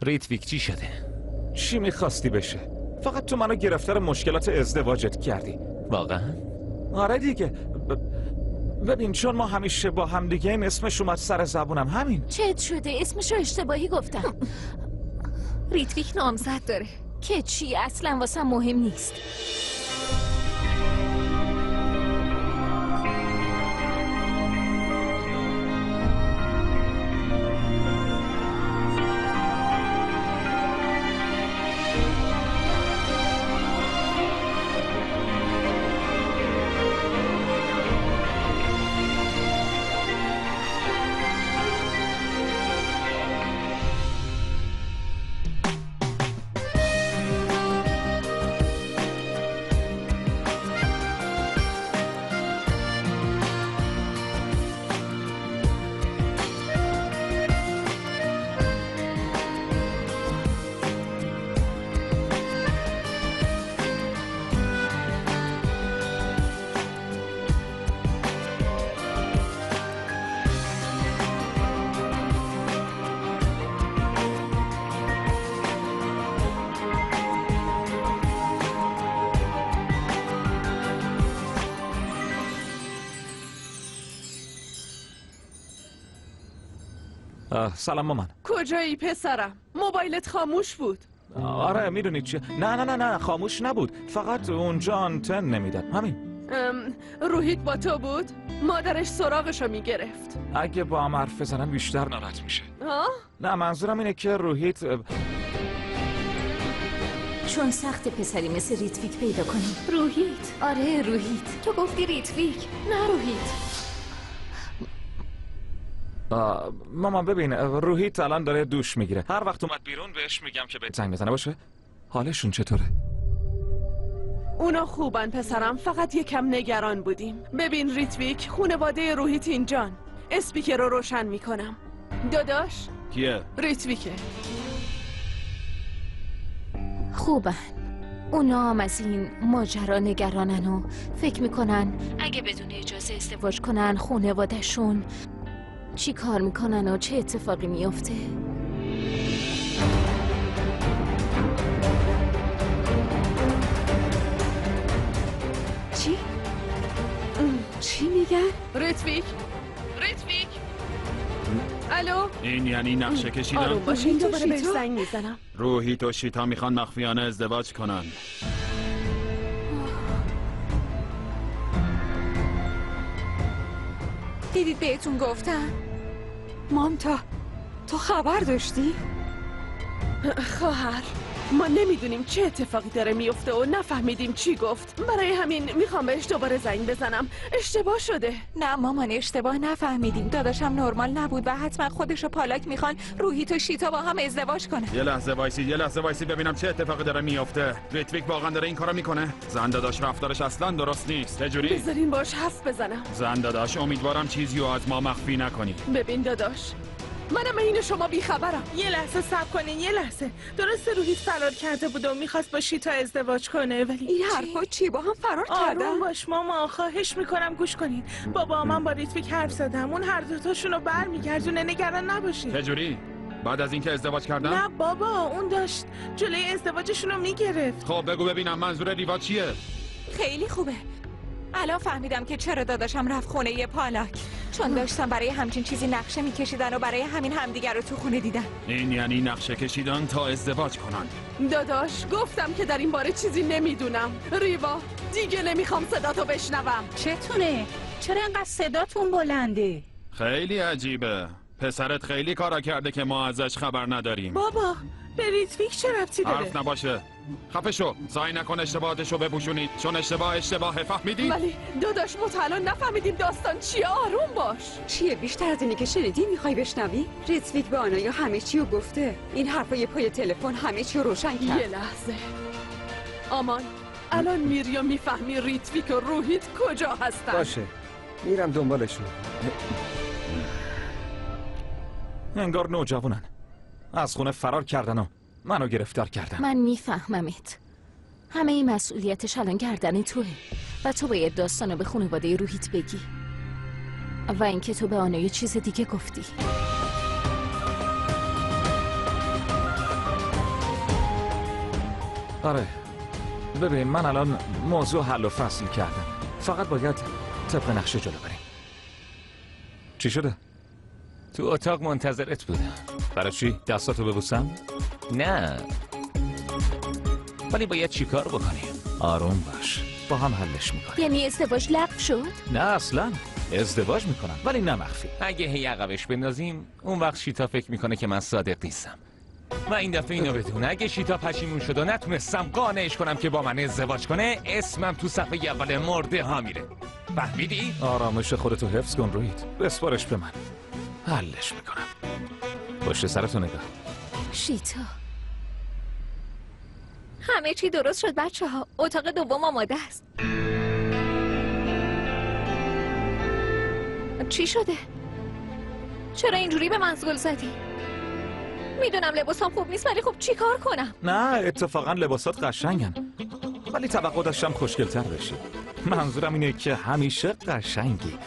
ریتویک چی شده؟ چی میخواستی بشه؟ فقط تو منو گرفتار مشکلات ازدواجت کردی. واقعا؟ آره دیگه. ببین چون ما همیشه با هم دیگه ایم اسمش اومد سر زبونم همین. چت شده اسمشو اشتباهی گفتم. ریتویک نامزد داره که چی اصلا واسه مهم نیست. سلام مامان. کجایی پسرم؟ موبایلت خاموش بود. آره میدونید چیه؟ نه خاموش نبود، فقط اونجا آنتن نمیداد همین. روحیت با تو بود؟ مادرش سراغشو میگرفت. اگه با هم حرف بزنم بیشتر ناراحت میشه. ها؟ نه منظورم اینه که روحیت چون سخت پسری مثل ریتویک پیدا کنیم. روحیت؟ آره روحیت. تو گفتی ریتویک نه روحیت. مامان ببین روحیت الان داره دوش میگیره، هر وقت اومد بیرون بهش میگم که بهت زنگ بزنه باشه. حالشون چطوره؟ اونا خوبن پسرم، فقط یکم نگران بودیم. ببین ریتویک خونواده روحیت اینجان. اسپیکر رو روشن میکنم. داداش؟ کیه؟ ریتویکه. خوبن. اونا هم از این ماجرا نگرانن و فکر میکنن اگه بدون اجازه ازدواج کنن خونواده‌شون چی کار میکنن و چه اتفاقی میفته. چی میگن؟ ریتویک؟ الو؟ این یعنی نقشه کشیدن؟ آروم باشین دوباره بهش زنگ میزنم. روحیت و شیتا میخوان مخفیانه ازدواج کنن. دیدید بهتون گفتم؟ مامتا تو خبر داشتی؟ خواهر ما نمیدونیم چه اتفاقی داره میفته و نفهمیدیم چی گفت. برای همین میخوام بهش دوباره زنگ بزنم. اشتباه شده. نه مامان اشتباه نفهمیدیم. داداشم نرمال نبود و حتما خودش و پالاک میخوان روحیت و شیتا با هم ازدواج کنه. یه لحظه وایسی ببینم چه اتفاقی داره میفته. ریتویک واقعا داره این کارو میکنه؟ زن داداش رفتارش اصلا درست نیست. چجوری؟ بذارین باش حرف بزنم. زن داداش امیدوارم چیزی رو از ما مخفی نکنی. ببین داداش منم این شما بیخبرم. یه لحظه صبر کنین یه لحظه. درسته روحیت فرار کرده بود و میخواست با شیتا ازدواج کنه ولی این حرفا چی با هم فرار کردن؟ آروم باش ماما، خواهش میکنم گوش کنین. بابا من با ریتویک حرف زدم، اون هر دوتاشون رو برمیگردونه، نگران نباشین. چجوری؟ بعد از اینکه ازدواج کردن؟ نه بابا اون داشت جلوی ازدواجشون رو میگرفت. خب بگو ببینم منظور ریوا چیه؟ خیلی خوبه. الان فهمیدم که چرا داداشم رفت خونه یه پالاک، چون داشتم برای همچین چیزی نقشه میکشیدن و برای همین همدیگر رو تو خونه دیدن. این یعنی نقشه کشیدن تا ازدواج کنن. داداش گفتم که در این باره چیزی نمیدونم. ریوا دیگه نمیخوام صداتو بشنوم. چتونه؟ چرا انقدر صداتون بلنده؟ خیلی عجیبه. پسرت خیلی کارا کرده که ما ازش خبر نداریم. بابا به ریتویک چه ربطی داره؟ حرف نباشه. خفه شو. سعی نکن اشتباهاتشو بپوشونید، چون اشتباهه. فهمیدی؟ ولی داداش ما تا الان نفهمیدیم داستان چیه. آروم باش. چیه بیشتر از اینی که شنیدی میخوای بشنوی؟ ریتویک به آنایا همه چی رو گفته. این حرفای پای تلفن همه چی رو روشن کرد. یه لحظه آمان، الان میری و میفهمی ریتویک و روحیت کجا هستن. باشه میرم دنبالشون. انگار نوجوانن، از خونه فرار کردن و منو گرفتار کردن. من میفهممت. همه این مسئولیتش الان گردن توه و تو باید داستانو به خانواده روحیت بگی و اینکه تو به آنها یه چیز دیگه گفتی. آره ببین من الان موضوع حل و فصل کردم، فقط باید طبق نقشه جلو بریم. چی شده؟ تو اتاق منتظرت بودم. برای چی؟ دستاتو ببوسم؟ نه، ولی باید چی کار بکنیم؟ آروم باش، با هم حلش میکنیم. یعنی ازدواج لغو شد؟ نه اصلا ازدواج میکنم، ولی نه مخفی. اگه هی عقبش بندازیم اون وقت شیتا فکر میکنه که من صادق نیستم و این دفعه اینو بدون اگه شیتا پشیمون شد و نتونستم قانعش کنم که با من ازدواج کنه، اسمم تو صفحه اول مرده ها میره. فهمیدی؟ آرامش خودتو حفظ کن روحیت، بسپارش به من، حلش میکنم. پشت سرتو نگاه. شیتا همه چی درست شد بچه ها. اتاق دوم آماده است. چی شده؟ چرا اینجوری به من زل زدی؟ میدونم لباسام خوب نیست ولی خب چی کار کنم؟ نه اتفاقا لباسات قشنگن، ولی توقع داشتم خوشگل‌تر بشی. منظورم اینه که همیشه قشنگی،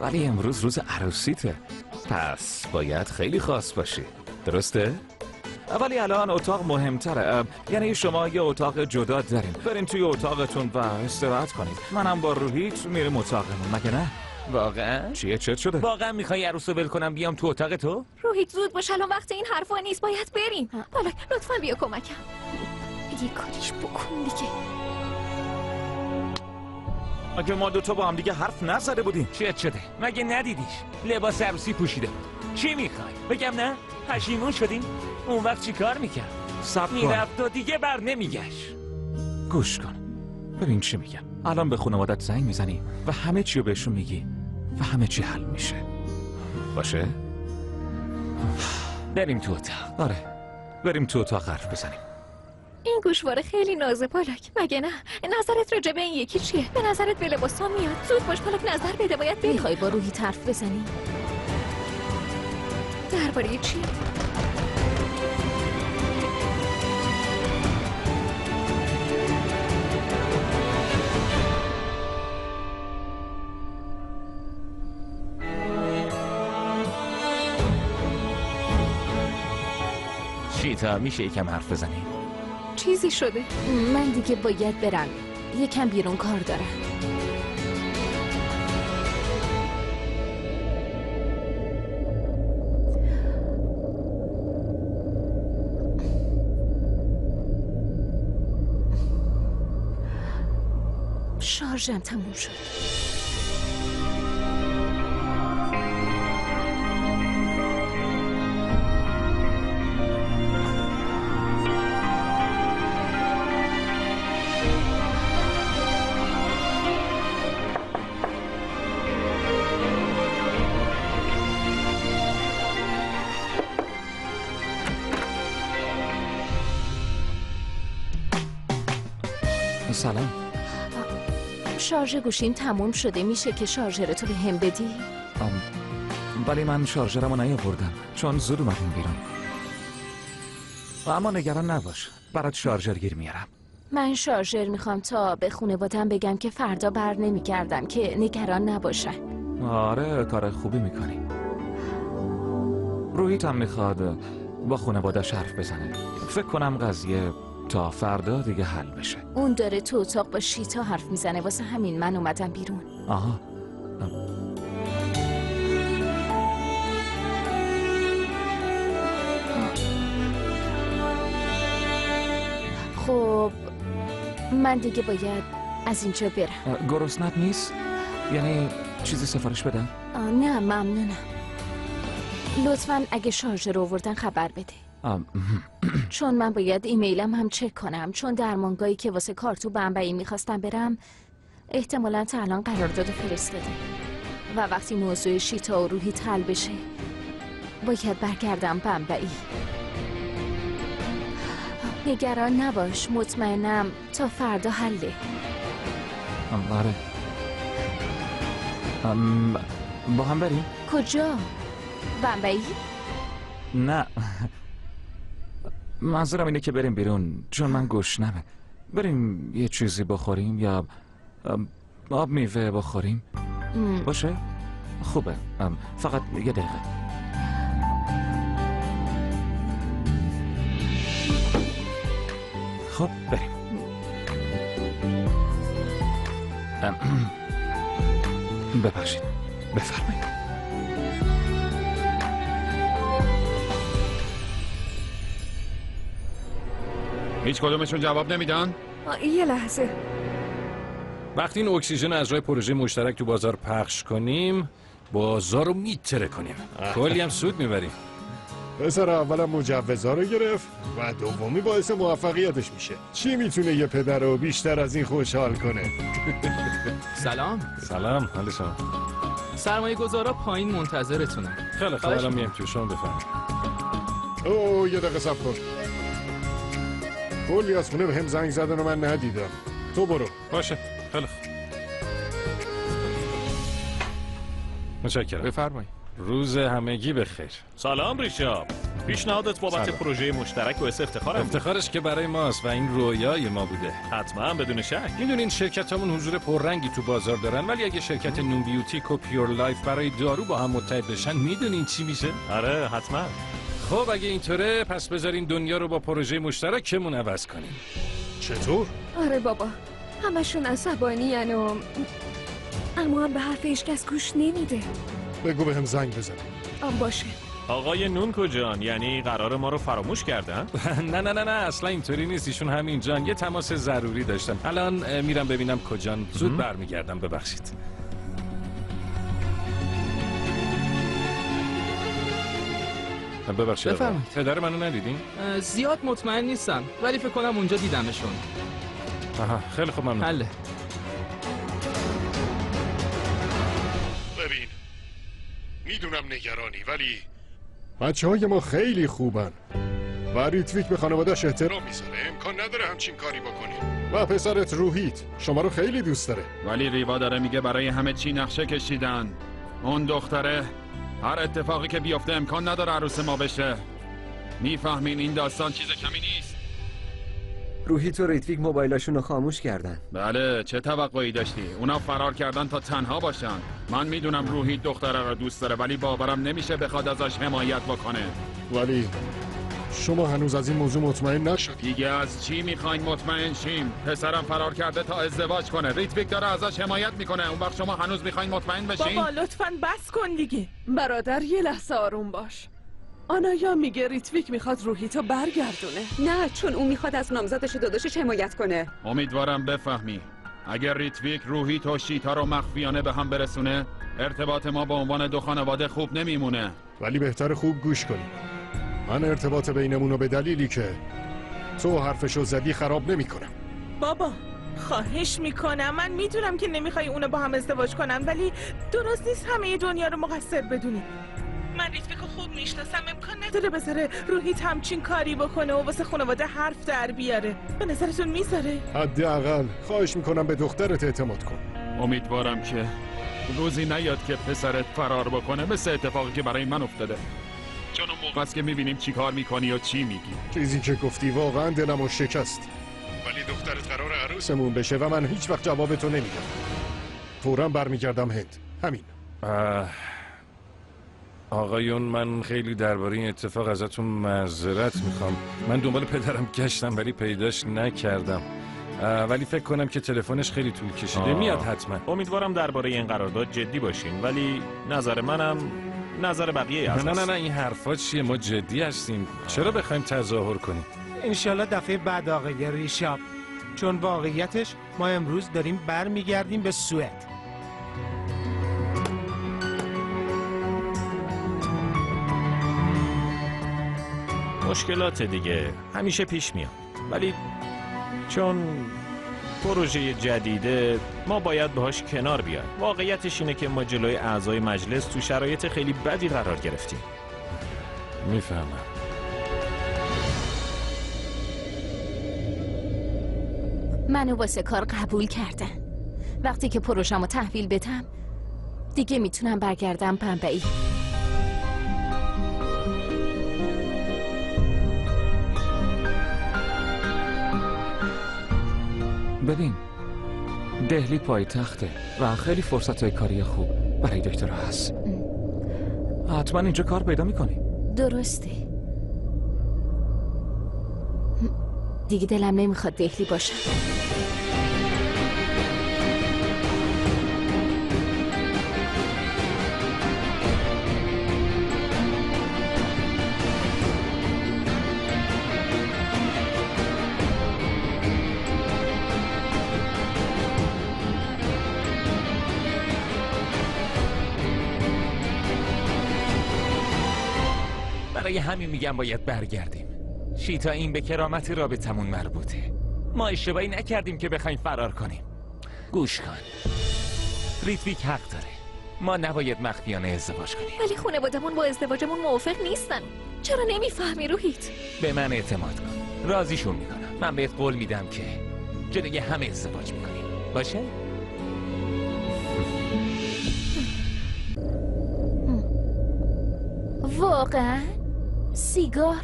ولی امروز روز عروسیته، پس باید خیلی خاص باشی، درسته؟ ولی الان اتاق مهمتره، یعنی شما یه اتاق جدا دارین، برین توی اتاقتون و استراحت کنید. منم با روحیت میریم اتاقمون، مگه نه؟ واقعا؟ چیه چت شده؟ واقعا میخوای عروسو ول کنم بیام تو اتاق تو؟ روحیت زود باش، الان وقت این حرفا نیست، باید بریم. پالاک لطفا بیا کمکم. یه کاریش بکن دیگه. مگه ما دوتا با هم دیگه حرف نزده بودیم؟ چت شده؟ مگه ندیدیش؟ لباس عروسی پوشیده. چی میخوای؟ بگم نه؟ پشیمون شدین؟ اون وقت چی کار میکرد؟ صبر کن. میرفت و دیگه بر نمیگشت. گوش کن ببین چی میگم. الان به خانوادت زنگ میزنی و همه چی رو بهشون میگی و همه چی حل میشه، باشه؟ بریم تو اتاق. آره بریم تو اتاق حرف بزنیم. این گوشواره خیلی نازه پالاک، مگه نه؟ نظرت راجع به این یکی چیه؟ به نظرت به لباسا میاد؟ زود باش پالاک، نظر بده، باید بریم. میخوای با روحیت حرف بزنی؟ درباره چی؟ شیتا میشه یکم حرف بزنیم؟ چیزی شده؟ من دیگه باید برم، یکم بیرون کار دارم. شارژم تموم شد. سلام. شارژ گوشیم تموم شده، میشه که شارژرتو به هم بدی؟ ولی من شارژرمو نیاوردم چون زود اومدیم بیرون. اما نگران نباش، برات شارژر گیر میارم. من شارژر میخوام تا به خانواده‌ام بگم که فردا بر نمیگردم، که نگران نباشن. آره کار خوبی میکنی. روحیت هم میخواد با خانواده‌اش حرف بزنه. فکر کنم قضیه تا فردا دیگه حل بشه. اون داره تو اتاق با شیتا حرف میزنه، واسه همین من اومدم بیرون. آها. خب من دیگه باید از اینجا برم. گرسنت نیست؟ یعنی چیزی سفارش بدم؟ نه ممنونم. لطفاً اگه شارژر رو آوردن خبر بده. چون من باید ایمیلم هم چک کنم، چون درمانگاهی که واسه کارتو بمبئی میخواستم برم احتمالاً تا الان قرارداد فرستاده و وقتی موضوع شیتا و روحیت حل بشه باید برگردم بمبئی. نگران نباش، مطمئنم تا فردا حله. آره. با هم بریم؟ کجا؟ بمبئی؟ نه منظورم اینه که بریم بیرون چون من گشنمه. بریم یه چیزی بخوریم یا آب میوه بخوریم. باشه؟ خوبه، فقط یه دقیقه. خب بریم. ببخشید، بفرمایید. هیچ کدومشون جواب نمیدن؟ یه لحظه. وقتی این اکسیژن از راه پروژه مشترک تو بازار پخش کنیم بازار رو میتره کنیم، کلی هم سود میبریم. پسر اولم مجوزها رو گرفت و دومی باعث موفقیتش میشه. چی میتونه یه پدر رو بیشتر از این خوشحال کنه؟ سلام، حال شما؟ سرمایه گذارا پایین منتظرتونن. خیلی خوب، الان میام تو، شما بفرمایید. اوه یه دقیقه صبر کن. کلی از خونه به هم زنگ زدن و من ندیدم. تو برو. باشه، خیلی خوب. متشکرم. بفرمایید. روز همگی بخیر. سلام ریشاب. پیشنهادت بابت پروژه مشترک باعث افتخارم. افتخارش که برای ماست و این رویای ما بوده. حتما بدون شک. میدونین شرکتامون حضور پررنگی تو بازار دارن، ولی اگه شرکت نون بیوتیک و پیور لایف برای دارو با هم متحد بشن میدونین چی میشه؟ آره حتما. خب اگه اینطوره پس بذارین دنیا رو با پروژه مشترکمون عوض کنیم. چطور؟ آره بابا، همشون عصبانی‌ان و اما هم به حرف هیچکس گوش نمیده. بگو به هم زنگ بزن. باشه. آقای نون کجان؟ یعنی قرار ما رو فراموش کردن؟ نه اصلا اینطوری نیست، ایشون همین جان یه تماس ضروری داشتن. الان میرم ببینم کجان، زود برمیگردم. ببخشید. ببخشید. بفرمایید. پدر منو ندیدین؟ زیاد مطمئن نیستم ولی فکر کنم اونجا دیدمشون. آها خیلی خوب، ممنون. حله. ببین میدونم نگرانی ولی بچه‌های ما خیلی خوبن و ریتویک به خانواده‌اش احترام میذاره. امکان نداره همچین کاری بکنه. و پسرت روحیت شما رو خیلی دوست داره. ولی ریوا داره میگه برای همه چی نقشه کشیدن. اون دختره هر اتفاقی که بیفته امکان نداره عروس ما بشه. میفهمین این داستان چیز کمی نیست. روحیت و ریتویک موبایلاشون رو خاموش کردن. بله، چه توقعی داشتی؟ اونا فرار کردن تا تنها باشن. من میدونم روحیت دختره رو دوست داره ولی باورم نمیشه بخواد ازش حمایت بکنه. ولی شما هنوز از این موضوع مطمئن نشد. دیگه از چی میخواین مطمئن شیم؟ پسرم فرار کرده تا ازدواج کنه. ریتویک داره ازش حمایت میکنه. اون وقت شما هنوز میخواین مطمئن بشین؟ بابا لطفاً بس کن دیگه. برادر یه لحظه آروم باش. آنایا میگه ریتویک میخواد روحیتو برگردونه. نه، چون اون میخواد از نامزدش و داداشش حمایت کنه. امیدوارم بفهمی. اگر ریتویک روحیت و شیتا رو مخفیانه به هم برسونه، ارتباط ما به عنوان دو خانواده خوب نمیمونه. ولی بهتر خوب گوش کنی. من ارتباط بینمونو به دلیلی که تو حرفشو زدی خراب نمیکنم. بابا خواهش میکنم، من میدونم که نمیخوای اونو با هم ازدواج کنن ولی درست نیست همه دنیا رو مقصر بدونی. من ریتویکو خوب میشناسم، امکان نداره بذاره روحیت همچین کاری بکنه و واسه خانواده حرف در بیاره. به نظرتون میذاره؟ حداقل خواهش میکنم به دخترت اعتماد کن. امیدوارم که روزی نیاد که پسرت فرار بکنه مثل اتفاقی که برای من افتاده. چون اون موقع است که میبینیم چی کار میکنی و چی میگی. چیزی که گفتی واقعا دلمو شکست. ولی دخترت قرار عروسمون بشه و من هیچ وقت جواب تو نمیدم. فوراً برمیگردم هند. همین. آقایون، من خیلی درباره این اتفاق ازتون معذرت میخوام. من دنبال پدرم گشتم ولی پیداش نکردم. ولی فکر کنم که تلفنش خیلی طول کشیده. میاد حتما. امیدوارم درباره این قرارداد جدی باشین، ولی نظر منم نظر بقیه است. نه این حرفا چیه؟ ما جدی هستیم. چرا بخوایم تظاهر کنیم؟ انشالله دفعه بعد آقای ریشاب، چون واقعیتش ما امروز داریم برمیگردیم به سوئد. مشکلات دیگه همیشه پیش میاد، ولی چون پروژه جدیده ما باید باهاش کنار بیایم. واقعیتش اینه که ما جلوی اعضای مجلس تو شرایط خیلی بدی قرار گرفتیم. میفهمم. منو واسه کار قبول کردن. وقتی که پروژه‌مو تحویل بدم دیگه میتونم برگردم بمبئی. ببین، دهلی پایتخته و خیلی فرصت‌های کاری خوب برای دکترها هست. حتما اینجا کار پیدا می‌کنی. درسته. دیگه دلم نمیخواد دهلی باشم. برای همین میگم باید برگردیم. شیتا این به کرامت رابطمون مربوطه. ما اشتباهی نکردیم که بخوایم فرار کنیم. گوش کن، ریتویک حق داره. ما نباید مخفیانه ازدواج کنیم. ولی خانوادمون با ازدواجمون موافق نیستن. چرا نمیفهمی روحیت؟ به من اعتماد کن، راضیشون میکنم. من بهت قول میدم که جلوی همه ازدواج میکنیم. باشه؟ واقعا؟ سیگار؟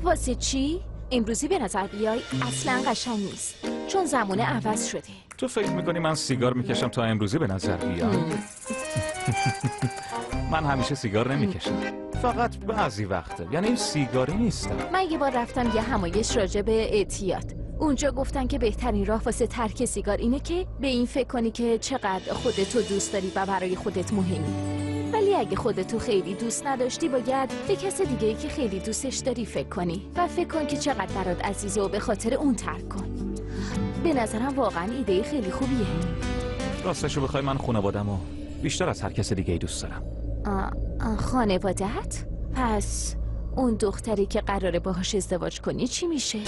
واسه چی؟ امروزی به نظر بیای اصلا قشنگ نیست، چون زمانه عوض شده. تو فکر میکنی من سیگار میکشم تا امروزی به نظر بیام؟ من همیشه سیگار نمیکشم، فقط بعضی وقته. یعنی سیگاری نیستم. من یه بار رفتم یه همایش راجع به اعتیاد. اونجا گفتن که بهترین راه واسه ترک سیگار اینه که به این فکر کنی که چقدر خودتو دوست داری و برای خودت مهمی. ولی اگه خودتو خیلی دوست نداشتی باید به کس دیگه‌ای که خیلی دوستش داری فکر کنی و فکر کن که چقدر برات عزیزه و به خاطر اون ترک کن. به نظرم واقعا ایده خیلی خوبیه. راستشو بخوای من خانواده‌مو بیشتر از هر کس دیگه‌ای دوست دارم. خانواده‌ات؟ پس اون دختری که قراره باهاش ازدواج کنی چی میشه؟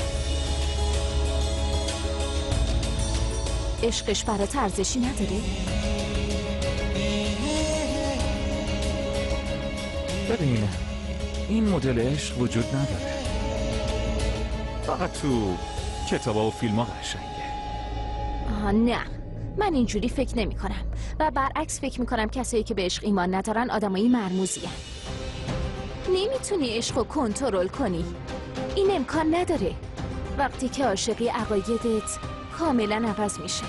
عشقش برات ارزشی نداره؟ ببین، این مدل عشق وجود نداره. فقط تو کتابا و فیلم ها قشنگه. نه، من اینجوری فکر نمی کنم و برعکس فکر می کنم کسایی که به عشق ایمان ندارن آدمایی مرموزی هن. نمیتونی عشق رو کنترل کنی. این امکان نداره. وقتی که عاشقی عقایدت کاملا عوض میشه.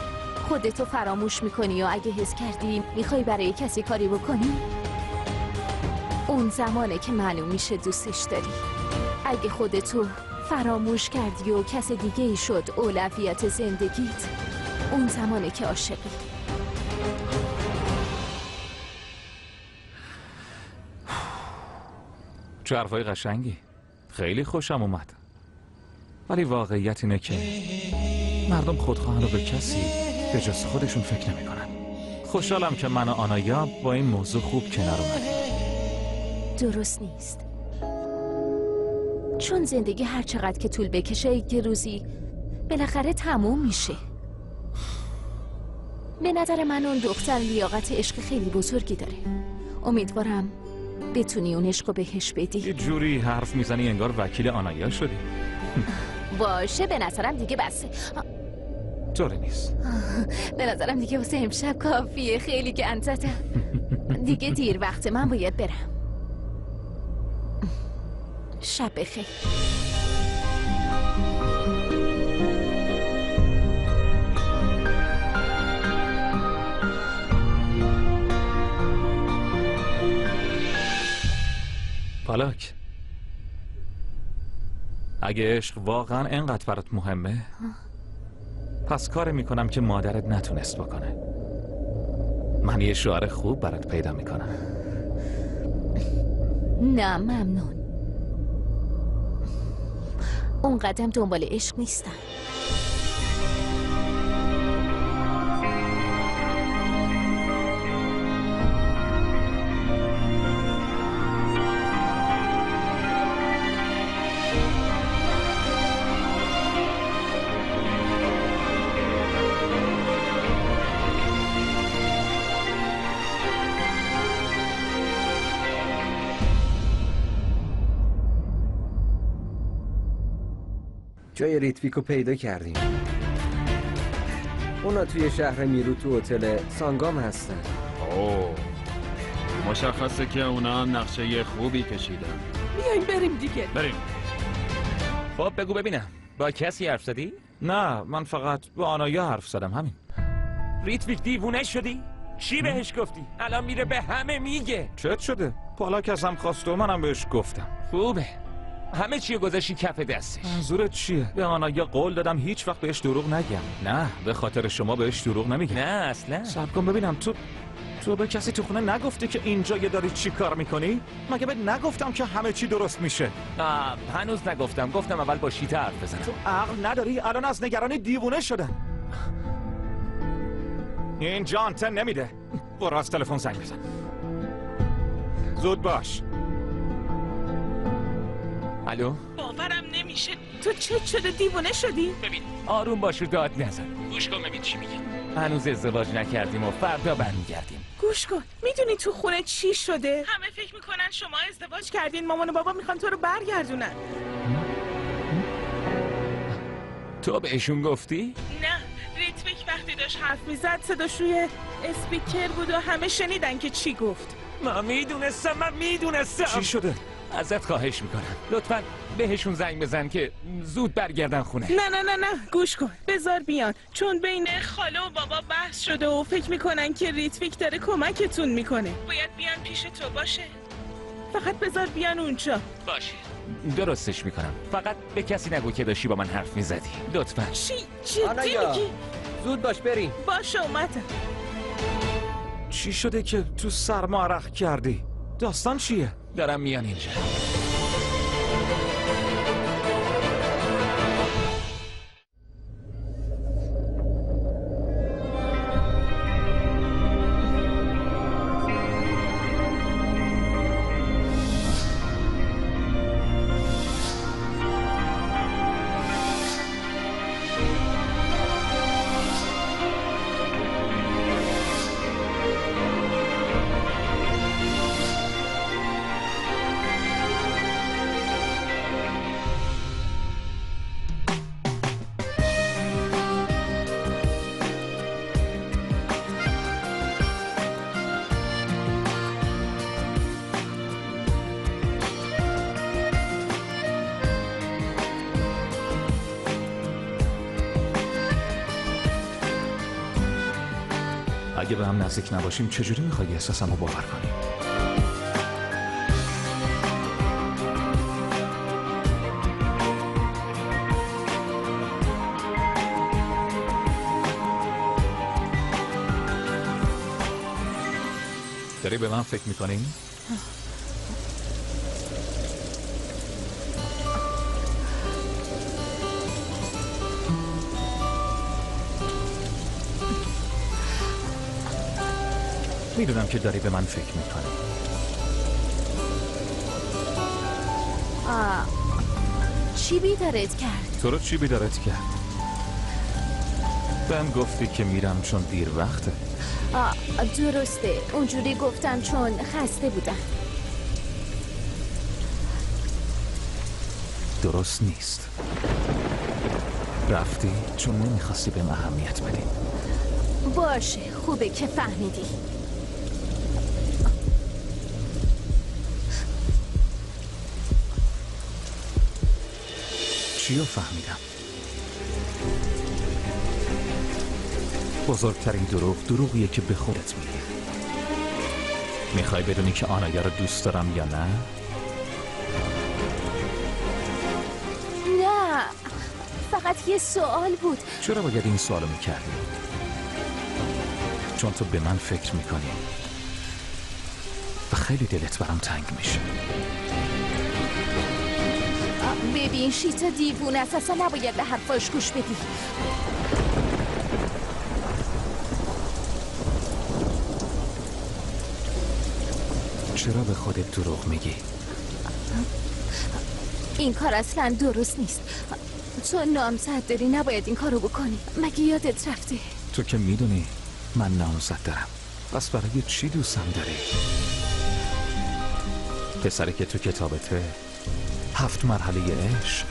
خودتو فراموش میکنی و اگه حس کردی میخوای برای کسی کاری بکنی، اون زمانه که معلوم میشه دوستش داری. اگه خودتو فراموش کردی و کس دیگه ای شد اولویت زندگیت، اون زمانه که عاشقی. چه حرفای قشنگی، خیلی خوشم اومد. ولی واقعیت اینه که مردم خودخواهن رو به کسی به جز خودشون فکر نمی کنن. خوشحالم که من و آنایا با این موضوع خوب کنار اومدیم. درست نیست، چون زندگی هر چقدر که طول بکشه یه روزی بالاخره تموم میشه. به نظر من اون دختر لیاقت عشق خیلی بزرگی داره. امیدوارم بتونی اون عشق رو بهش بدی. یه جوری حرف میزنی انگار وکیل آنایا شدی. باشه، به نظرم دیگه بسه. طوری نیست. به نظرم دیگه واسه امشب کافیه. خیلی که انتتم. دیگه دیر وقت، من باید برم. شب بخیر. پالاک، اگه عشق واقعا اینقدر برات مهمه، پس کار میکنم که مادرت نتونست بکنه. من یه شوهر خوب برات پیدا میکنم. نه ممنون، اون قدم دنبال عشق نیستم. جای ریتویکو پیدا کردیم. اونا توی شهر میرو تو هتل سانگام هستن. اوه، مشخصه که اونا نقشه خوبی کشیدن. بیاین بریم دیگه. بریم. خب بگو ببینم، با کسی حرف زدی؟ نه، من فقط با آنایا حرف زدم، همین. ریتویک دیوونه شدی؟ چی بهش گفتی؟ الان میره به همه میگه. چت شده؟ پالاک ازم خواست و منم بهش گفتم. خوبه، همه چی گذاشتی کف دستش. منظورت چیه؟ به آنایا قول دادم هیچ وقت بهش دروغ نگم. نه به خاطر شما بهش دروغ نمیگم. نه اصلا. صبر کن ببینم تو به کسی تو خونه نگفتی که اینجا یه داری چی کار میکنی؟ مگه بهت نگفتم که همه چی درست میشه؟ هنوز نگفتم. گفتم اول با شیتا حرف بزنم. تو عقل نداری؟ الان از نگرانی دیوونه شدن. اینجا آنتن نمیده. برو از تلفن زنگ بزن. زود باش. الو؟ باورم نمیشه. تو چه شده؟ دیوونه شدی؟ ببین آروم باش و داد نزن. گوش کن ببین چی میگه. هنوز ازدواج نکردیم و فردا برمیگردیم. گوش کن. میدونی تو خونه چی شده؟ همه فکر میکنن شما ازدواج کردین. مامان و بابا میخوان تو رو برگردونن. تو بهشون گفتی؟ نه. ریتویک وقتی داشت حرف میزد صداش روی اسپیکر بود و همه شنیدن که چی گفت. من میدونستم. چی شده؟ ازت خواهش میکنم لطفاً بهشون زنگ بزن که زود برگردن خونه. نه گوش کن. بذار بیان، چون بین خاله و بابا بحث شده و فکر میکنن که ریتویک داره کمکتون میکنه. باید بیان پیش تو باشه. فقط بذار بیان اونجا. باشه درستش میکنم. فقط به کسی نگو که داشتی با من حرف میزدی لطفاً. چی میگی؟ زود باش بریم. باشه اومدم. چی شده که تو سرما عرق کردی؟ داستان چیه؟ دارم میان اینجا. اگه به هم نزدیک نباشیم چجوری میخوای احساسمو باور کنی؟ داری به من فکر میکنی؟ میدونم که داری به من فکر میکنی. چی بیدارت کرد؟ تو رو چی بیدارت کرد؟ بهم گفتی که میرم چون دیر وقته. درسته، اونجوری گفتم چون خسته بودم. درست نیست. رفتی چون نمیخواستی بهم اهمیت بدی. باشه خوبه که فهمیدی. چیو فهمیدم؟ بزرگترین دروغیه که به خودت میگی. میخوای بدونی که آنایا رو دوست دارم یا نه؟ نه فقط یه سوال بود. چرا باید این سوالو میکردی؟ چون تو به من فکر میکنی و خیلی دلت برام تنگ میشه. ببین شیتا دیوونه است، اصلا نباید به حرفاش گوش بدی. چرا به خودت دروغ میگی؟ این کار اصلا درست نیست. تو نامزد داری، نباید این کارو بکنی. مگه یادت رفته؟ تو که میدونی من نامزد دارم، پس برای چی دوستم داری؟ پسری که تو کتابته 7 مرحله عشق.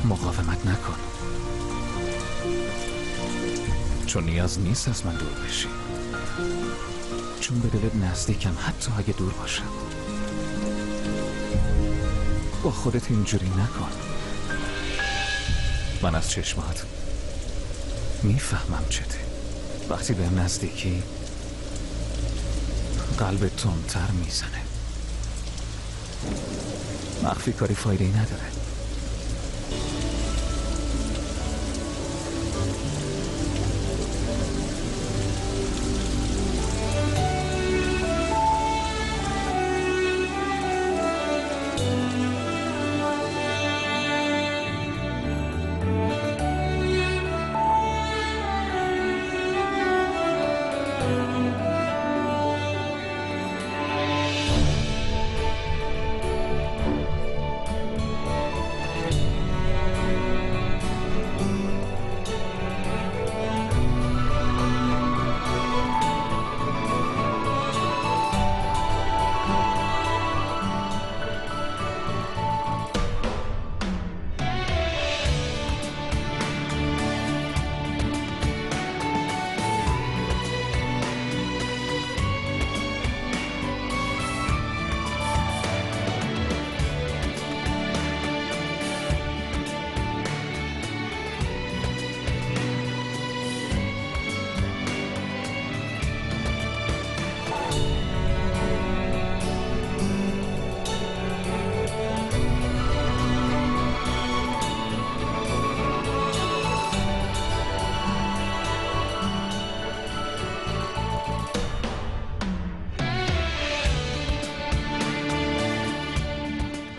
مقاومت نکن، چون نیاز نیست از من دور بشی، چون به دلت نزدیکم حتی اگه دور باشم. با خودت اینجوری نکن. من از چشمات میفهمم چته. وقتی بهم نزدیکی قلبت تندتر میزنه. مخفی کاری فایده ای نداره.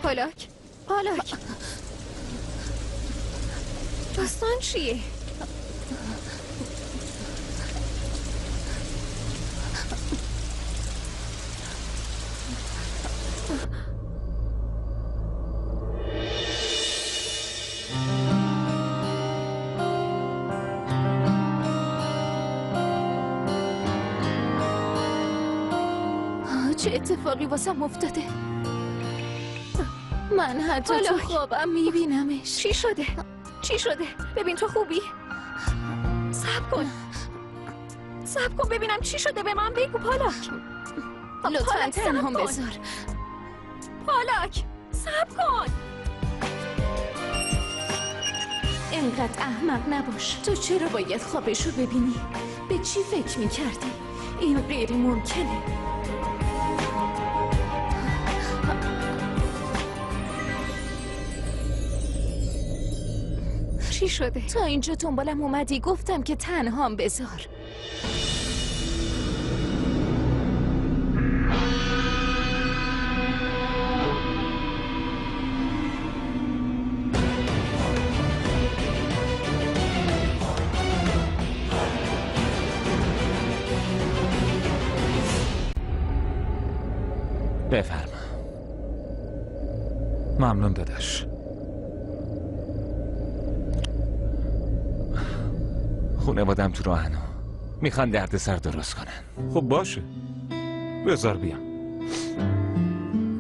پالاک داستان چیه؟ چه اتفاقی واسم افتاده؟ من حتی تو خوابم میبینمش. چی شده؟ چی شده؟ ببین تو خوبی؟ صبر کن ببینم چی شده. به من بگو پالاک. لطفا تنهام بذار. پالاک صبر کن. اینقدر احمق نباش. تو چرا باید خوابشو ببینی؟ به چی فکر میکردی؟ این غیر ممکنه. چی شده؟ تا اینجا دنبالم اومدی، گفتم که تنهام بذار. بفرما. ممنون داداش. خانواده‌ام تو راهنو میخوان دردسر درست کنن. خب باشه، بذار بیام.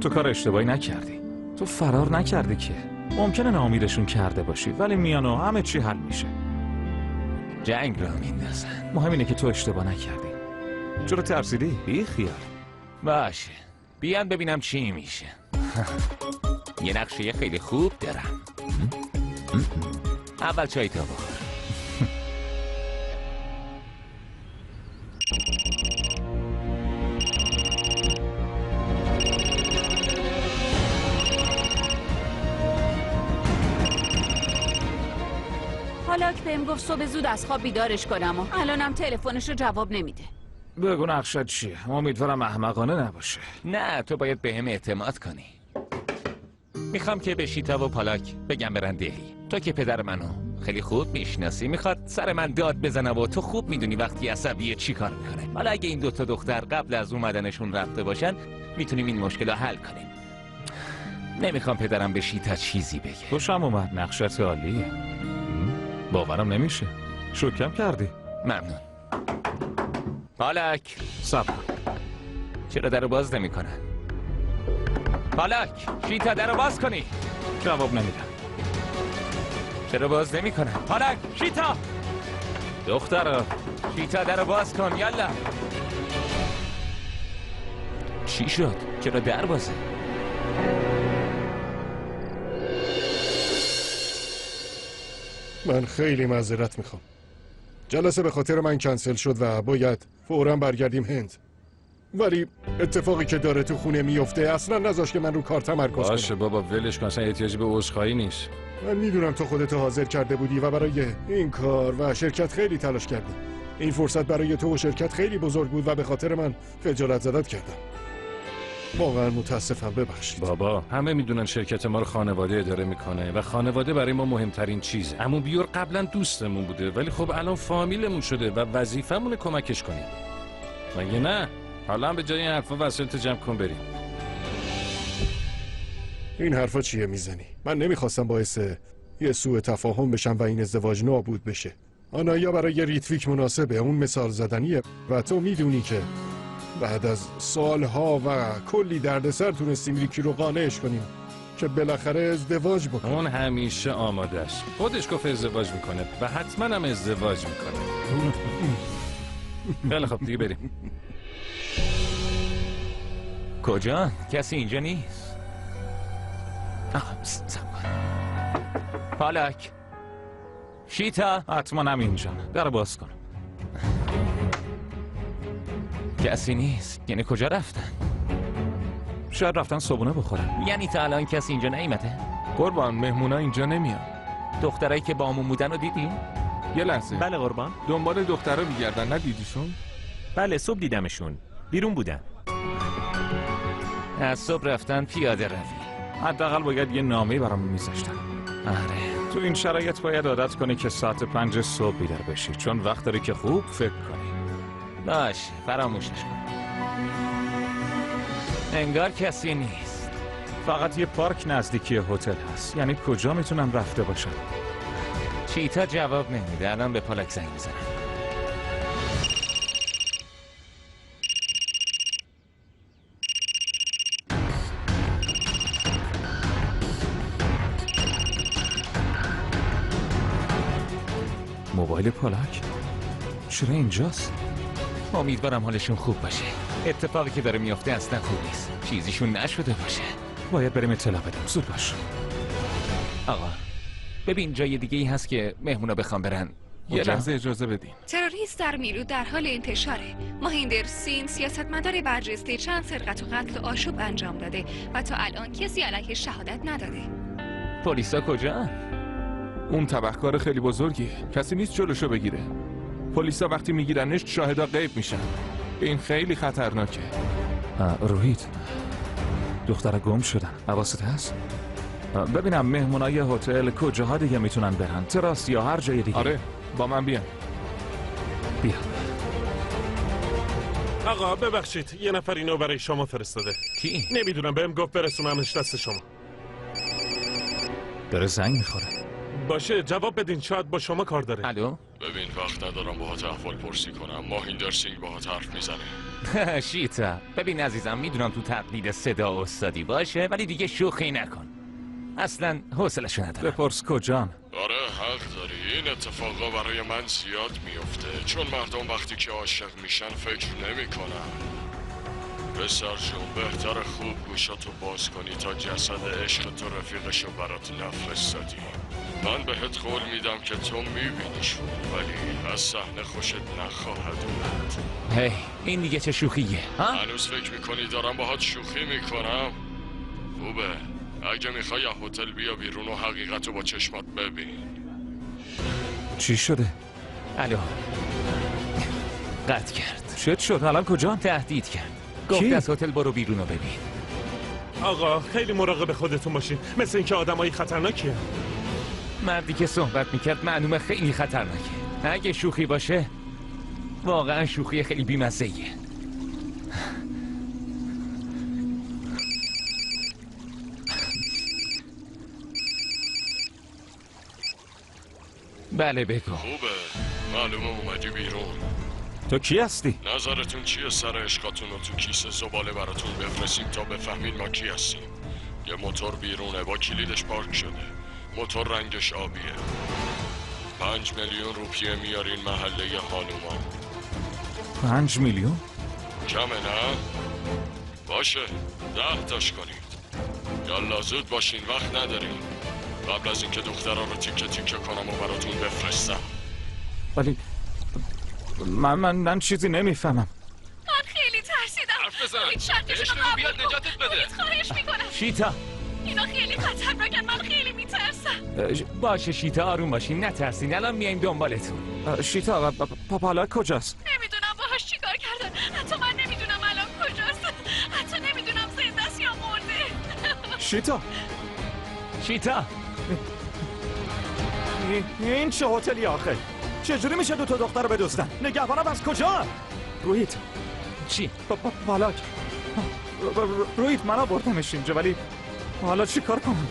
تو کار اشتباهی نکردی. تو فرار نکردی که. ممکنه ناامیدشون کرده باشی، ولی میان و همه چی حل میشه. جنگ را میندازن. مهم اینه که تو اشتباه نکردی. چرا ترسیدی؟ بی خیال. باشه، بیان ببینم چی میشه. یه نقشه خیلی خوب دارم. اول چای تا بخور. پالاک بهم گفت صبح زود از خواب بیدارش کنم و الانم تلفنش رو جواب نمیده. بگو نقشت چیه؟ امیدوارم احمقانه نباشه. نه، تو باید بهم اعتماد کنی. میخوام که به شیتا و پالاک بگم برن دهلی. تو که پدر منو خیلی خوب میشناسی، میخواد سر من داد بزنه و تو خوب میدونی وقتی عصبیه چی کار میکنه. حالا اگه این دوتا دختر قبل از اومدنشون رفته باشن میتونیم این مشکل رو حل کنیم. نمیخوام پدرم به شیتا چیزی بگه. خوشم اومد، نقشت عالیه. باورم نمیشه. شوکم کردی. ممنون. پالاک صبر. چرا درو باز نمیکنن؟ پالاک، شیتا درو باز کنی. جواب نمیدن. چرا باز نمیکنن؟ پالاک، شیتا دخترا، شیتا درو باز کن. یالا. چی شد؟ چرا در بازه؟ من خیلی معذرت میخوام. جلسه به خاطر من کنسل شد و باید فوراً برگردیم هند. ولی اتفاقی که داره تو خونه میفته اصلا نذاش که من رو کار تمرکز کنم. باشه بابا ولش کن، اصلا احتیاجی به عذرخواهی نیست. من میدونم تو خودتو حاضر کرده بودی و برای این کار و شرکت خیلی تلاش کردی. این فرصت برای تو و شرکت خیلی بزرگ بود و به خاطر من خجالت زدت کردم. واقعا متاسفم، ببخشید. بابا همه میدونن شرکت ما رو خانواده اداره میکنه و خانواده برای ما مهمترین چیزه. عمو بیور قبلا دوستمون بوده ولی خب الان فامیلمون شده و وظیفمونه کمکش کنیم. مگه نه؟ حالا هم به جای این حرفا وسایلتو جمع کن بریم. این حرفا چیه میزنی؟ من نمیخواستم باعث یه سوء تفاهم بشم و این ازدواج نابود بشه. آنایا برای ریتویک مناسبه، اون مثال زدنیه و تو میدونی که بعد از سالها و کلی دردسر تونستیم ریکی رو قانعش کنیم که بالاخره ازدواج بکنه. اون همیشه آماده است. خودش گفت ازدواج میکنه و حتما هم ازدواج میکنه. خیلی خب دیگه بریم. کجا؟ کسی اینجا نیست. پالاک، شیتا، حتما هم اینجا. در باز کن. کسی نیست. یعنی کجا رفتن؟ شاید رفتن صبحونه بخورن. یعنی تا الان کسی اینجا نیومده؟ قربان، مهمونا اینجا نمیان. دخترایی که با همون بودن رو دیدیم؟ یه لحظه. بله قربان. دنبال دخترا میگردن، ندیدیشون؟ بله صبح دیدمشون. بیرون بودن. از صبح رفتن پیاده روی. حداقل باید یه نامه‌ای برامون میذاشتن. آره. تو این شرایط باید عادت کنی که ساعت 5 صبح بیدار بشی، چون وقت داری که خوب فکر کنی. باش، فراموشش کن. انگار کسی نیست. فقط یه پارک نزدیکی هتل هست. یعنی کجا میتونم رفته باشم؟ چیتا جواب نمیده. الان به پالاک زنگ میزنم. موبایل پالاک؟ چرا اینجاست؟ امیدوارم حالشون خوب باشه. اتفاقی که داره میفته اصلا خوب نیست. چیزیشون نشده باشه. باید بریم اطلاع بدیم. زود باش. آقا ببین جای دیگه ای هست که مهمونا بخوام برن. یه لحظه اجازه بدین. تروریست در میلو در حال انتشاره. ماهیندر سین سیاستمدار برجسته چند سرقت و قتل و آشوب انجام داده و تا الان کسی علیه شهادت نداده. پلیسا کجا؟ اون تبهکار خیلی بزرگی، کسی نیست جلوشو بگیره. پلیسا وقتی میگیرنش شاهدا غیب میشن. این خیلی خطرناکه. روحیت، دختر گم شدن. حواست هست؟ ببینم مهمونای هتل کجاها دیگه میتونن برن؟ تراس یا هر جای دیگه؟ آره، با من بیان. بیا. آقا ببخشید، یه نفر اینو برای شما فرستاده. کی؟ نمیدونم، بهم گفت برسونمش دست شما. داره زنگ میخوره. باشه جواب بدین، شاید با شما کار داره. الو؟ ببین وقت ندارم باهات احوال پرسی کنم. ماهیندر سینگ باهات حرف میزنه. شیتا، ببین عزیزم، میدونم تو تقلید صدا استادی باشه ولی دیگه شوخی نکن. اصلا حوصله‌شو ندارم. بپرس کجان. آره حق داری، این اتفاقا برای من زیاد میفته، چون مردم وقتی که عاشق میشن فکر نمیکنن. پسر جون بهتر خوب گوشاتو باز کنی تا جسد عشق تو رفیقشو برات نفرستادی. من بهت قول میدم که تو میبینیشون ولی از صحنه خوشت نخواهد اومد. هی این دیگه چه شوخیه؟ هنوز فکر میکنی دارم باهات شوخی میکنم؟ خوبه، اگه میخوای از هتل بیا بیرون و حقیقتو با چشمات ببین. چی شده؟ الو، قطع کرد. چت شد؟ الان کجا؟ تهدید کرد. گفت از هتل برو بیرون و ببین. آقا خیلی مراقب خودتون باشین، مثل اینکه آدمای خطرناکیه. مردی که صحبت میکرد معلومه خیلی خطرناکه. اگه شوخی باشه واقعا شوخی خیلی بی‌مزه‌ایه. بله بگو. خوبه، معلومه اومدی بیرون. تو کی هستی؟ نظرتون چیه سر عشقاتون رو تو کیسه زباله براتون بفرستیم تا بفهمین ما کی هستیم؟ یه موتور بیرونه با کلیدش پارک شده. موتور رنگش آبیه. 5 میلیون روپیه میارین محله خانوما. 5 میلیون؟ کمه نه؟ باشه 10 تاش کنید. یالا زود باشین، وقت ندارین. قبل از اینکه دخترها رو تیکه تیکه کنم و براتون بفرستم. ولی من چیزی نمیفهمم. من خیلی ترسیدم. بزن. شرطشون رو بیاد نجاتت بده. خواهش میکنم. شیتا اینا خیلی خطرناکن، من خیلی میترسم. باشه شیتا، آروم باشین، نترسین، الان میایم دنبالتون. شیتا پالاک کجاست؟ نمیدونم باهاش چیکار کردن. حتی من نمیدونم الان کجاست. حتی نمیدونم زنده است یا مرده. شیتا این چه هتلی آخه؟ چجوری میشه دو تا دختر رو بدزدن؟ نگهبانم از کجا؟ روحیت چی؟ پالاک روحیت من آوردمش اینجا، ولی حالا چی کار کنم؟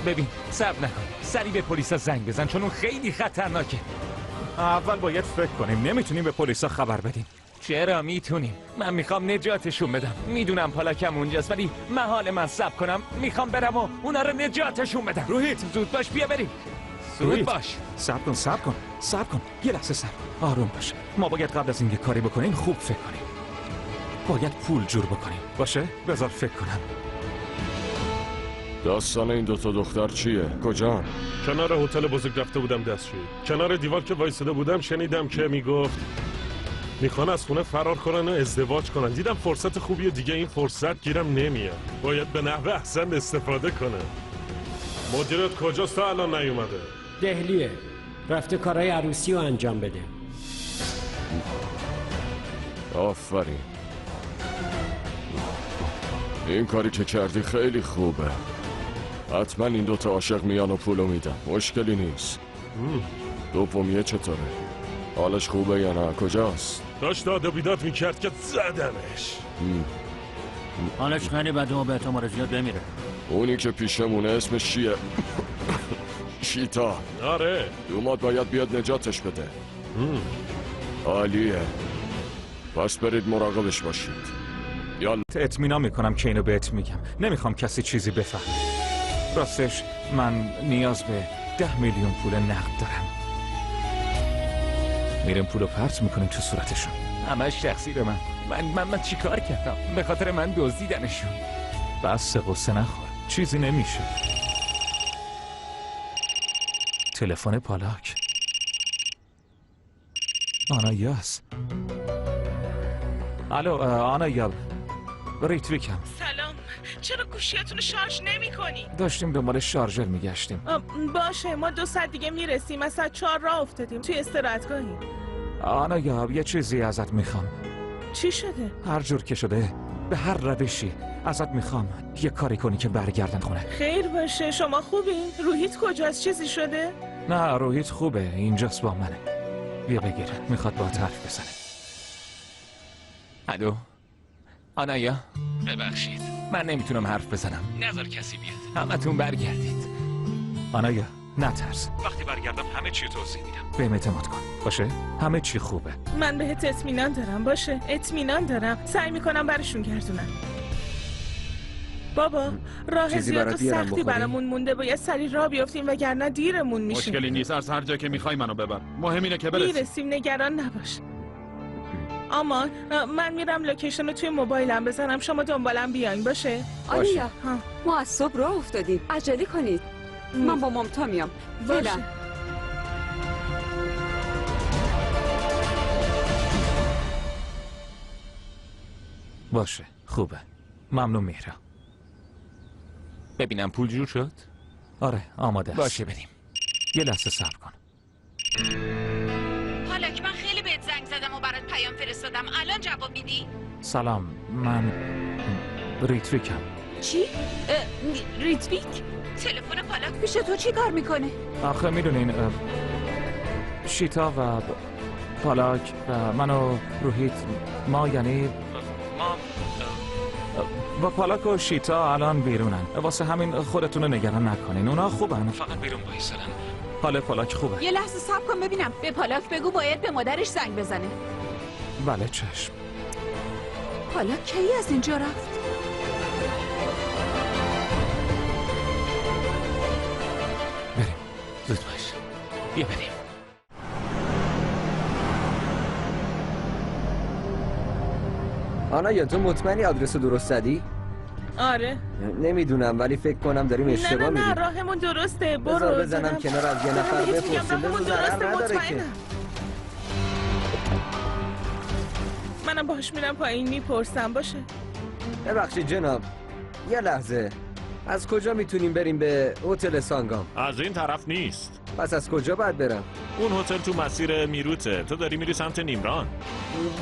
ببین صبر نکن، سریع به پلیسا زنگ بزن چون اون خیلی خطرناکه. اول باید فکر کنیم، نمیتونیم به پلیسا خبر بدیم. چرا میتونیم؟ من میخوام نجاتشون بدم. میدونم پالاکم اونجاست ولی محال من صبر کنم. میخوام برم و اونا رو نجاتشون بدم. روحیت زود باش، بیا بریم. زود باش. صبر کن یه لحظه صبر کن، آروم باش. ما باید قبل از اینکه کاری بکنیم خوب فکر کنیم. باید پول جور بکنیم. باشه بذار فکر کنم. داستان این دوتا دختر چیه؟ کجان؟ کنار هتل بزرگ رفته بودم دستشویی. کنار دیوار که وایساده بودم شنیدم که میگفت میخوان از خونه فرار کنن و ازدواج کنن. دیدم فرصت خوبیه دیگه، این فرصت گیرم نمیاد. باید به نحو احسن استفاده کنم. مدیرت کجاست تا الان نیومده؟ دهلیه، رفته کارهای عروسی رو انجام بده. آفرین، این کاری که کردی خیلی خوبه. حتما این دوتا عاشق میان و پولو میدن، مشکلی نیست. دومیه چطوره؟ حالش خوبه یا نه؟ کجاست؟ داشت داد و بیداد میکرد که زدمش. حالش خیلی بده و به احتمال زیاد بمیره. اونی که پیشمونه اسمش چیه؟ شیتا. آره، دومات باید بیاد نجاتش بده. عالیه، پس برید مراقبش باشید. اطمینان میکنم که اینو بهت میگم، نمیخوام کسی چیزی بفهمه. راستش من نیاز به 10 میلیون پول نقد دارم. میریم پولو پرت میکنیم تو صورتشون. همش شخصی به من چی کار کردم؟ به خاطر من دزدیدنشون. بس قصه نخور، چیزی نمیشه. تلفن پالاک. آنایاس. الو آنایا، ریتویکم. سلام، چرا گوشیاتون رو شارژ نمی کنی؟ داشتیم دنبال شارژر میگشتیم. باشه، ما 2 ساعت دیگه میرسیم. از ساعت 4 راه افتادیم، توی استراحتگاهی. آنایا یه چیزی ازت میخوام. چی شده؟ هر جور که شده، به هر روشی ازت میخوام یه کاری کنی که برگردن خونه. خیر باشه، شما خوبین؟ روحیت کجاست؟ چیزی شده؟ نه روحیت خوبه، اینجاست با منه. بیا بگیر، میخواد با حرف بزنه. الو آنایا، ببخشید من نمیتونم حرف بزنم. نذار کسی بیاد، همتون برگردید. آنایا نترس، وقتی برگردم همه چی توضیح میدم. بهم اعتماد کن، باشه؟ همه چی خوبه. من بهت اطمینان دارم. باشه، اطمینان دارم. سعی میکنم برشون گردونم. بابا راه زیاد و سختی برامون مونده، باید سریع راه بیافتیم وگرنه دیرمون میشه. مشکلی نیست، از هر جا که میخوای منو ببر. مهم اینه که میرسیم، نگران نباش. اما من میرم لوکیشن رو توی موبایلم بزنم، شما دنبالم بیاین. باشه؟ آنیا ما از صبح راه افتادیم، عجله کنید. من با مامتا میام. باشه. باشه خوبه، ممنون مهرا. ببینم پول جور شد؟ آره آماده است. باشه بریم. یه لحظه صبر کن. پالاک، من خیلی بهت زنگ زدم و برات پیام فرستادم، الان جواب میدی؟ سلام، من ریتویکم. چی؟ ریتویک؟ تلفن پالاک پیش تو چی کار میکنه؟ آخه میدونین شیتا و پالاک و من و روحیت، ما یعنی با پالاک و شیتا الان بیرونن، واسه همین خودتون رو نگران نکنین، اونا خوبن، فقط بیرون بایستدن. حال پالاک خوبه. یه لحظه صبر کن ببینم. به پالاک بگو باید به مادرش زنگ بزنه. بله چشم. پالاک کی از اینجا رفت؟ بریم، زود باش، بیا بریم. آنایا تو مطمئنی آدرس درست زدی؟ آره. نمیدونم ولی فکر کنم داریم اشتباه میریم. نه راهمون درسته. برو. بذار بزنم کنار از یه نفر بپرسیم. راهمون درسته، مطمئنم. من منم باهاش میرم پایین میپرسم. باشه. ببخشید جناب، یه لحظه. از کجا میتونیم بریم به هتل سانگام؟ از این طرف نیست. پس از کجا باید برم؟ اون هتل تو مسیر میروته. تو داری میری سمت نیمران.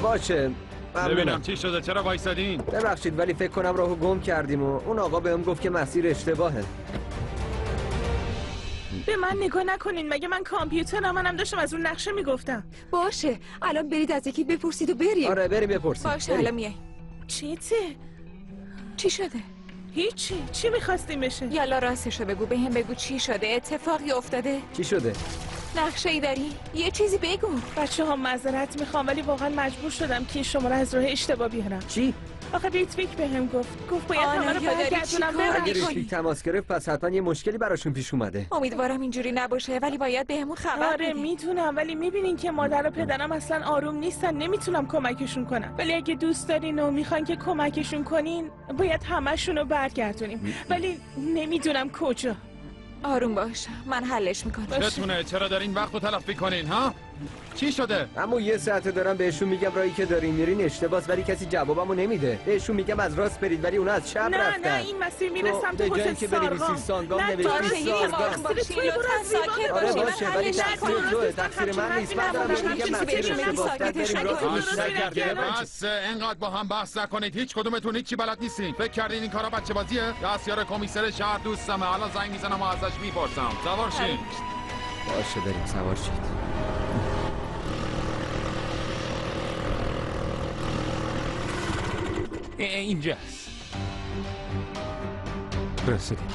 باشه. ببینم چی شده، چرا وایسادین؟ ببخشید ولی فکر کنم راهو گم کردیم و اون آقا بهم گفت که مسیر اشتباهه. به من نگاه نکنین، مگه من کامپیوترم؟ منم داشتم از اون نقشه میگفتم. باشه الان برید از یکی بپرسید و بریم. آره بریم بپرسید. باشه الان میای. چی شده؟ هیچی. چی میخواستیم بشه؟ یالا راستشو بگو، بگو چی شده؟ اتفاقی افتاده؟ چی شده؟ نقشه ای داری؟ یه چیزی بگو. بچه ها معذرت میخوام ولی واقعا مجبور شدم که شما رو از راه اشتباه بیارم. چی؟ آخه ریتویک بهم گفت باید همه رو برگردونم. اگه ریتویک تماس گرفت پس حتما یه مشکلی براشون پیش اومده. امیدوارم اینجوری نباشه ولی باید بهمون خبر بدی. آره میدونم ولی میبینین که مادر و پدرم اصلا آروم نیستن، نمیتونم کمکشون کنم. ولی اگه دوست دارین و میخواین که کمکشون کنین باید همشون رو برگردونیم. ولی نمیدونم کجا. آروم باش، من حلش میکنم. چتونه؟ چرا دارین وقت رو تلف میکنین ها؟ چی شده؟ اما یه ساعته دارم بهشون میگم راهی که دارین میرین اشتباهه ولی کسی جوابمو نمیده. بهشون میگم از راست برید ولی اونا از چپ رفتن. نه این مسیر میره سمت هتل سارگام. سانگام. آره باشه ولی تقصیر توه، تقصیر من نیست. من دارم میگم مسیر اشتباهه. بریم راهو. بس اینقدر با هم بحث نکنید. هیچ کدومتون هیچی بلد نیستین. فکر کردین این کارا بچه بازیه؟ دستیار کمیسر شهر دوستمه. الان زنگ میزنم و ازش میپرسم. سوار شید. باشه بریم سوار شید. اینجاست. رسیدیم.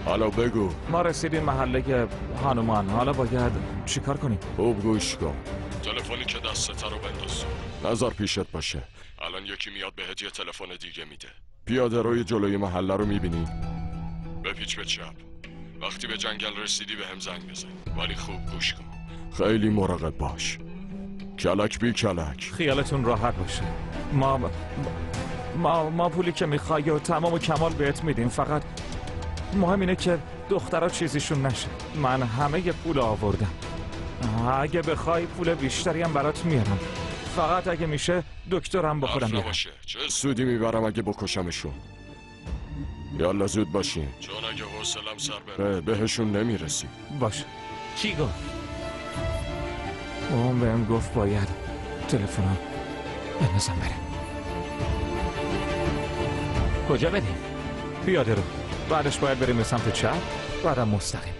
حالا بگو. ما رسیدیم محله هانومان. حالا باید چیکار کنیم؟ خوب گوش کن. تلفنی که دستت رو بنداز. نظر پیشت باشه. الان یکی میاد بهت یه تلفن دیگه میده. پیاده روی جلوی محله رو میبینی؟ بپیچ به چپ. وقتی به جنگل رسیدی به هم زنگ بزن. ولی خوب گوش کن. خیلی مراقب باش. کلک بی کلک. خیالتون راحت باشه. ما پولی که میخوای و تمام و کمال بهت میدیم. فقط مهم اینه که دخترها چیزیشون نشه. من همه پول آوردم. اگه بخوای پول بیشتری هم برات میارم. فقط اگه میشه دکترم با خودم بیارم. باشه. چه سودی میبرم اگه بکشمشون؟ یالا زود باشین چون اگه حوصلم سر بره بهشون نمیرسی. باشه. چی گفت؟ اون بهم گفت باید تلفنم بندازم بره. کجا بریم؟ پیاده رو. بعدش باید بریم به سمت چپ، بعدم مستقیم.